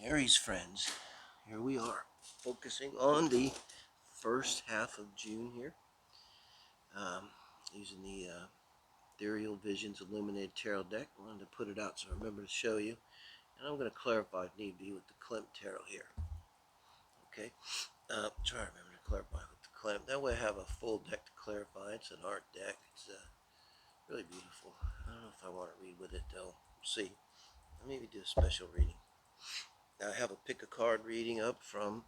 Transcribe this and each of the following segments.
Aries friends, here we are, focusing on the first half of June here, using the Ethereal Visions Illuminated Tarot deck. I wanted to put it out so I remember to show you, and I'm going to clarify if need be with the Klimt Tarot here. Okay, try to remember to clarify with the Klimt. That way I have a full deck to clarify. It's an art deck. It's really beautiful. I don't know if I want to read with it though. We'll see. I'll maybe do a special reading. Now I have a pick a card reading up from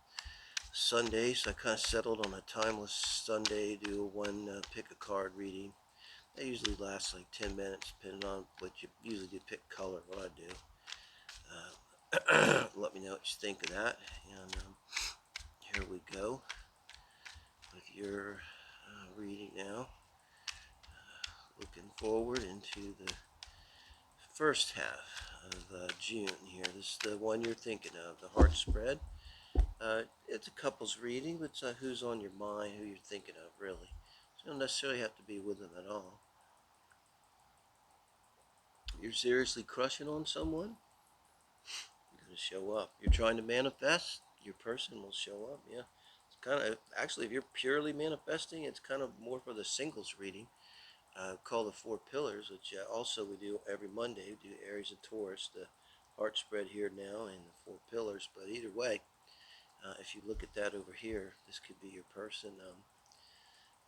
Sunday, so I kind of settled on a timeless Sunday, do one pick a card reading. That usually lasts like 10 minutes, depending on what you usually do, pick color, what I do. Let me know what you think of that. And here we go with your reading now. Looking forward into the first half of June here. This is the one you're thinking of, the TheHeartSpread. It's a couple's reading, but it's who's on your mind, who you're thinking of, really. So you don't necessarily have to be with them at all. You're seriously crushing on someone, you're going to show up. You're trying to manifest, your person will show up, yeah. It's kind of, actually, if you're purely manifesting, it's kind of more for the singles reading, called the Four Pillars, which also we do every Monday. We do Aries and Taurus, the heart spread here now, and the Four Pillars. But either way, if you look at that over here, this could be your person,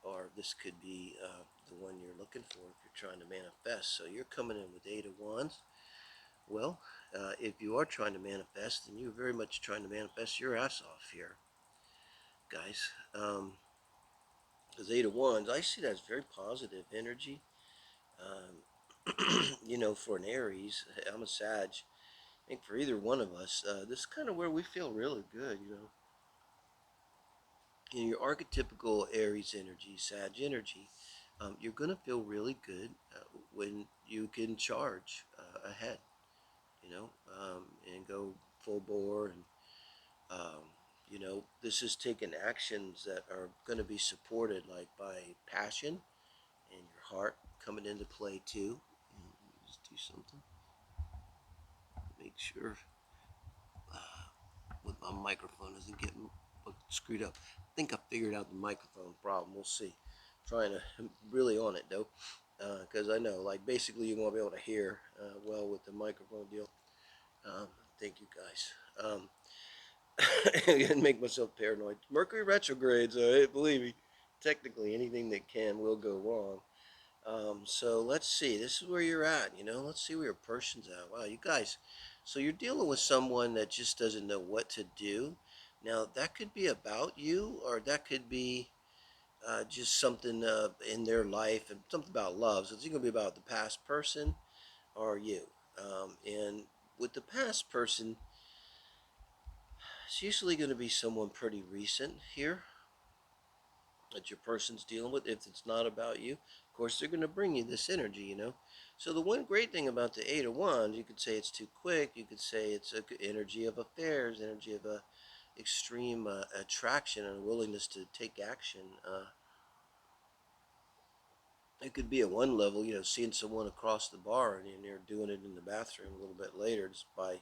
or this could be the one you're looking for if you're trying to manifest. So you're coming in with Eight of Wands. Well, if you are trying to manifest, then you're very much trying to manifest your ass off here, guys. Because Eight of Wands, I see that as very positive energy. You know, for an Aries, I'm a Sag. I think for either one of us, this is kind of where we feel really good, you know. In your archetypical Aries energy, Sag energy, you're going to feel really good when you can charge ahead, you know, and go full bore. And, you know, this is taking actions that are going to be supported, like by passion and your heart coming into play too. And just do something. Make sure with my microphone doesn't get screwed up. I think I figured out the microphone problem. We'll see. Trying to really on it though, because I know, like, basically you won't be able to hear well with the microphone deal. Thank you guys. I'm gonna make myself paranoid. Mercury retrogrades, believe me. Technically, anything that can will go wrong. So let's see. This is where you're at. You know, let's see where your person's at. Wow, you guys. So you're dealing with someone that just doesn't know what to do. Now that could be about you, or that could be just something in their life, and something about love. So it's going to be about the past person or you. And with the past person, it's usually going to be someone pretty recent here that your person's dealing with. If it's not about you, of course, they're going to bring you this energy, you know. So the one great thing about the Eight of Wands, you could say it's too quick. You could say it's a energy of affairs, energy of a extreme attraction and a willingness to take action. It could be at one level, you know, seeing someone across the bar and they're doing it in the bathroom a little bit later, just by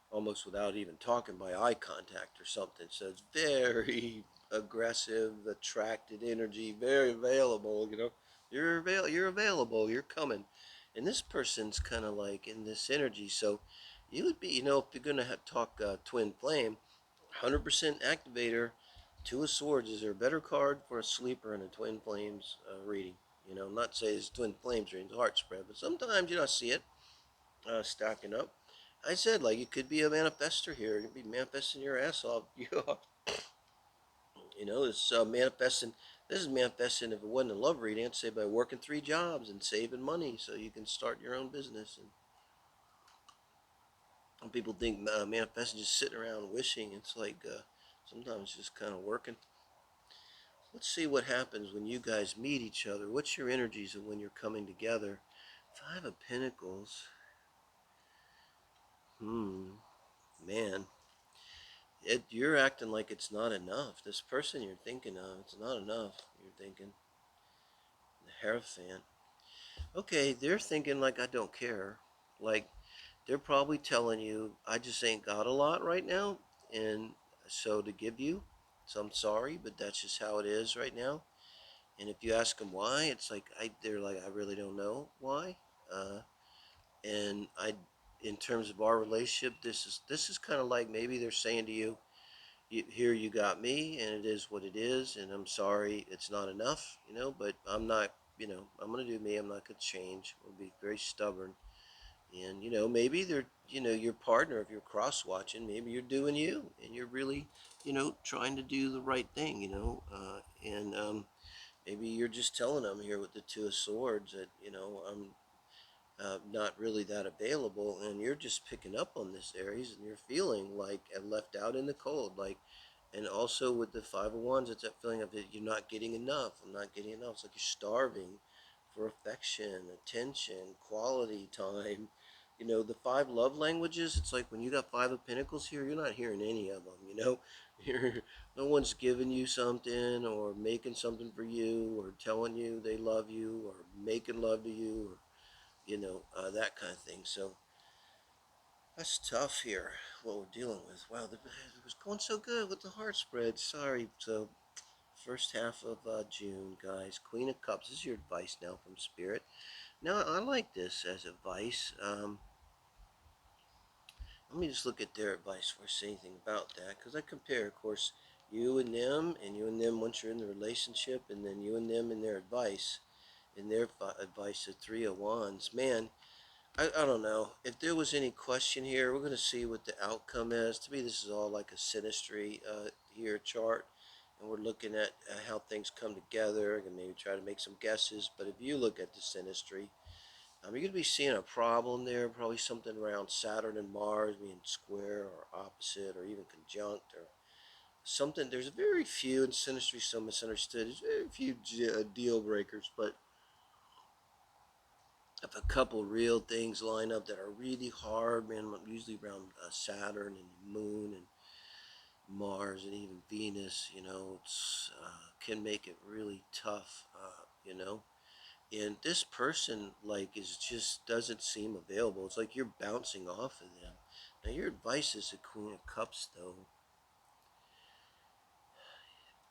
almost without even talking, by eye contact or something. So it's very aggressive, attracted energy, very available. You know, you're available, you're coming, and this person's kind of like in this energy. So you would be, you know, if you're gonna talk twin flame, 100% activator. Two of Swords is there a better card for a sleeper in a twin flames reading? You know, I'm not saying it's twin flames reading, it's heart spread, but sometimes, you know, I see it stacking up. I said, like, you could be a manifester here. You could be manifesting your ass off. You know, it's manifesting. This is manifesting. If it wasn't a love reading, I'd say by working 3 jobs and saving money so you can start your own business. And people think manifesting just sitting around wishing. It's like sometimes just kind of working. Let's see what happens when you guys meet each other. What's your energies of when you're coming together? Five of Pentacles. Man. You're acting like it's not enough. This person you're thinking of, it's not enough. You're thinking. The Hierophant. Okay, they're thinking like, I don't care. Like, they're probably telling you, I just ain't got a lot right now, and so to give you, so I'm sorry, but that's just how it is right now. And if you ask them why, it's like they're like, I really don't know why. Uh, and in terms of our relationship, this is kind of like maybe they're saying to you, here you got me, and it is what it is, and I'm sorry it's not enough, but I'm not, I'm gonna do me. I'm not gonna change. I'll be very stubborn. And maybe they're, your partner, if you're cross watching, maybe you're doing you, and you're really, trying to do the right thing, and maybe you're just telling them here with the Two of Swords that, I'm not really that available, and you're just picking up on this, Aries, and you're feeling like left out in the cold, like. And also with the Five of Wands, it's that feeling of that you're not getting enough. I'm not getting enough. It's like you're starving for affection, attention, quality time. The five love languages, it's like when you got Five of Pentacles here, you're not hearing any of them. You're, no one's giving you something or making something for you or telling you they love you or making love to you, or that kind of thing. So that's tough here, what we're dealing with. Wow, it was going so good with the heart spread. Sorry. So first half of June, guys. Queen of Cups. This is your advice now from Spirit. Now, I like this as advice. Let me just look at their advice before I say anything about that, because I compare, of course, you and them once you're in the relationship, and then you and them in their advice. In their advice, the Three of Wands. Man, I don't know. If there was any question here, we're going to see what the outcome is. To me, this is all like a synastry here chart. And we're looking at how things come together and maybe try to make some guesses. But if you look at the synastry, you're going to be seeing a problem there. Probably something around Saturn and Mars being square or opposite or even conjunct or something. There's very few in synastry, so misunderstood. There's very few deal breakers. But if a couple real things line up that are really hard, man, usually around Saturn and Moon and Mars and even Venus, it's can make it really tough, And this person, like, is just doesn't seem available. It's like you're bouncing off of them. Now, your advice is the Queen of Cups, though,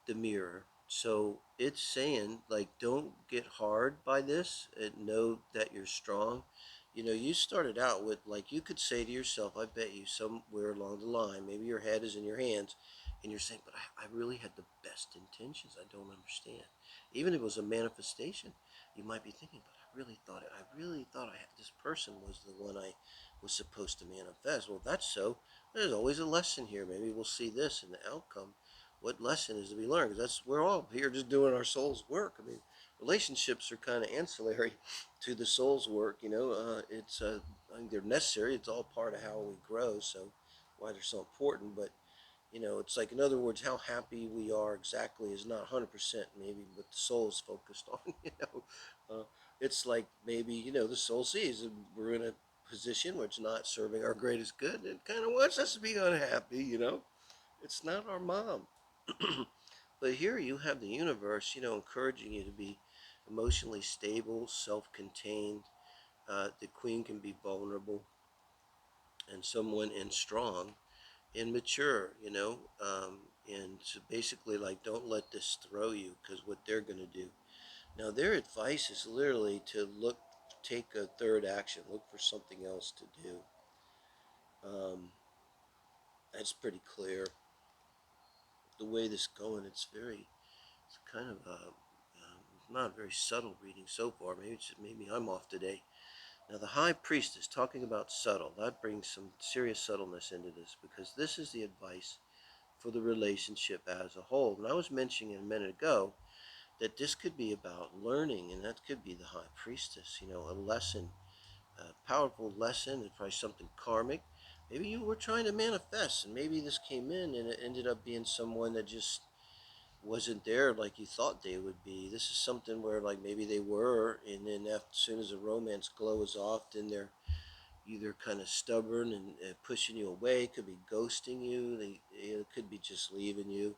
the Mirror. So it's saying, like, don't get hard by this and know that you're strong. You started out with, like, you could say to yourself, I bet you somewhere along the line, maybe your head is in your hands, and you're saying, but I really had the best intentions. I don't understand. Even if it was a manifestation, you might be thinking, but I really thought I had this person was the one I was supposed to manifest. Well, that's so. There's always a lesson here. Maybe we'll see this in the outcome. What lesson is to be learned? Because we're all here just doing our soul's work. I mean, relationships are kind of ancillary to the soul's work. I think they're necessary. It's all part of how we grow. So why they're so important. But it's like, in other words, how happy we are exactly is not 100% maybe what the soul is focused on. It's like maybe the soul sees that we're in a position where it's not serving our greatest good, and it kind of wants us to be unhappy. It's not our mom. But here you have the universe, encouraging you to be emotionally stable, self-contained. The queen can be vulnerable and strong and mature, and so basically, like, don't let this throw you, because what they're going to do. Now, their advice is literally to take a third action, look for something else to do. That's pretty clear. The way this is going, it's kind of not a very subtle reading so far. Maybe I'm off today. Now, the High Priestess, talking about subtle, that brings some serious subtleness into this, because this is the advice for the relationship as a whole. And I was mentioning a minute ago that this could be about learning, and that could be the High Priestess, a lesson, a powerful lesson, and probably something karmic. Maybe you were trying to manifest, and maybe this came in and it ended up being someone that just wasn't there like you thought they would be. This is something where, like, maybe they were, and then as soon as the romance glow is off, then they're either kind of stubborn and pushing you away. Could be ghosting you. They could be just leaving you.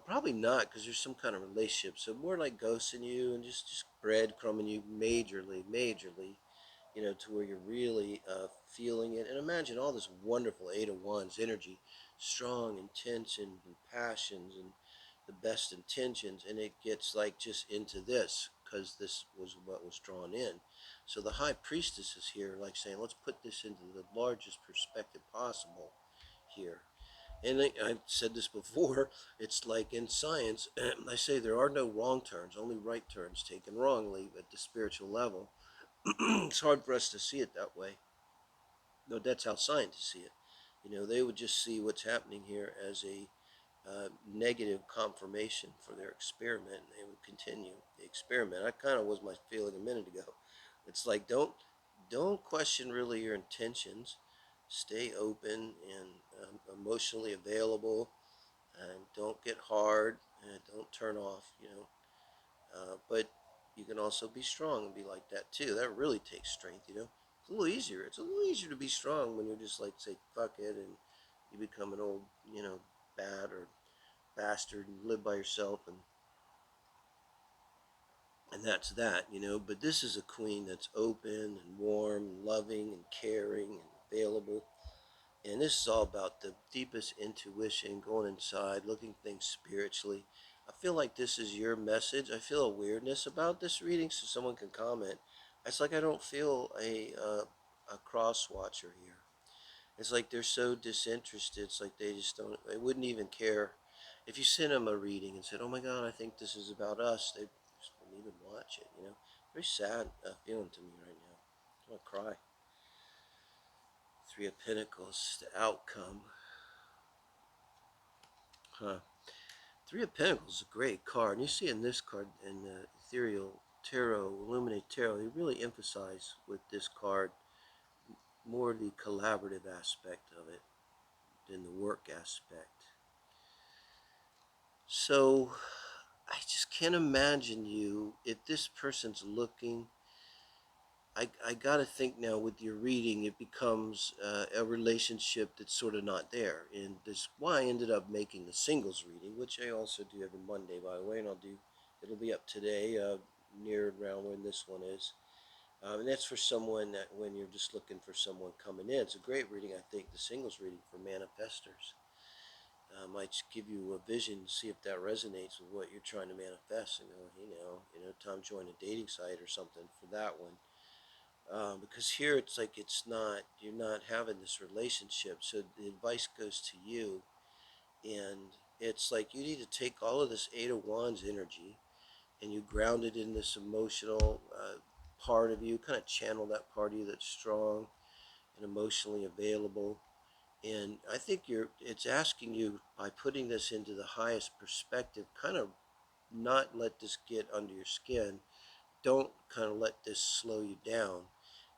Probably not, because there's some kind of relationship. So more like ghosting you and just breadcrumbing you majorly, to where you're really feeling it. And imagine all this wonderful Eight of Wands energy, strong intention and passions and the best intentions, and it gets like just into this because this was what was drawn in. So the High Priestess is here, like saying, let's put this into the largest perspective possible here. And I've said this before, it's like in science, I say there are no wrong turns, only right turns taken wrongly at the spiritual level. It's hard for us to see it that way. No, that's how scientists see it. They would just see what's happening here as a negative confirmation for their experiment, and they would continue the experiment. That kind of was my feeling a minute ago. It's like don't question really your intentions. Stay open and emotionally available, and don't get hard and don't turn off. But you can also be strong and be like that too. That really takes strength. It's a little easier. It's a little easier to be strong when you're just like say fuck it and you become an old bad or bastard and live by yourself and that's that. But this is a queen that's open and warm and loving and caring and available. And this is all about the deepest intuition, going inside, looking things spiritually. I feel like this is your message. I feel a weirdness about this reading, so someone can comment. It's like I don't feel a cross watcher here. It's like they're so disinterested. It's like they just don't. They wouldn't even care if you sent them a reading and said, "Oh my God, I think this is about us." They just wouldn't even watch it. Very sad feeling to me right now. I want to cry. Three of Pentacles, the outcome. Huh. Three of Pentacles is a great card. And you see in this card, in the Ethereal Tarot, Illuminate Tarot, they really emphasize with this card more the collaborative aspect of it than the work aspect. So I just can't imagine you, if this person's looking, I got to think now with your reading, it becomes a relationship that's sort of not there. And this why I ended up making the singles reading, which I also do every Monday, by the way, and it'll be up today, near around when this one is. And that's for someone that when you're just looking for someone coming in. It's a great reading, I think, the singles reading for manifestors. Might give you a vision, see if that resonates with what you're trying to manifest, and time to join a dating site or something for that one. Because here it's like you're not having this relationship, so the advice goes to you, and it's like you need to take all of this Eight of Wands energy and you ground it in this emotional part of you, kind of channel that part of you that's strong and emotionally available. And I think it's asking you, by putting this into the highest perspective, kind of not let this get under your skin. Don't kind of let this slow you down.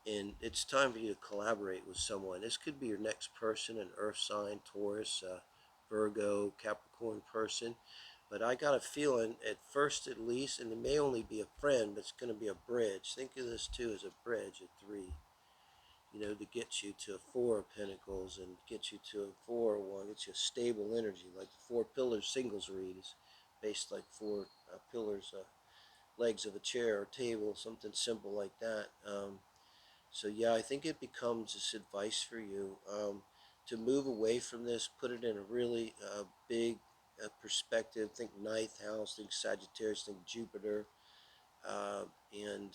And it's time for you to collaborate with someone. This could be your next person, an earth sign, Taurus, Virgo, Capricorn person. But I got a feeling, at first at least, and it may only be a friend, but it's going to be a bridge. Think of this too as a bridge, a three. To get you to a Four of Pentacles and get you to a 4-1, get you a stable energy, like the Four Pillars singles read is based like four pillars, legs of a chair or table, something simple like that. So yeah, I think it becomes this advice for you to move away from this, put it in a really big perspective. Think ninth house, think Sagittarius, think Jupiter, and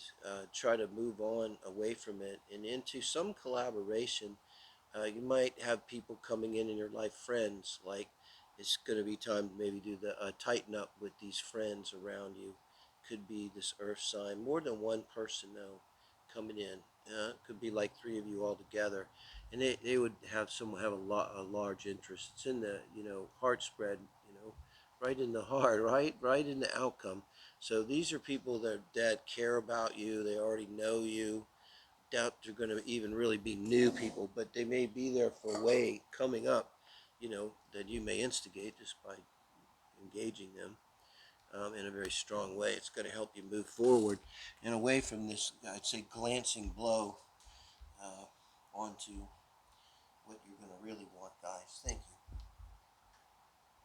try to move on away from it and into some collaboration. You might have people coming in your life, friends, like it's going to be time to maybe do the tighten up with these friends around you. Could be this earth sign, more than one person though coming in. Could be like three of you all together, and they would have a large interest. It's in the heart spread, right in the heart, right in the outcome. So these are people that care about you. They already know you. Doubt they're going to even really be new people, but they may be there for a way coming up, that you may instigate just by engaging them in a very strong way. It's going to help you move forward and away from this, I'd say, glancing blow onto what you're going to really want, guys. Thank you.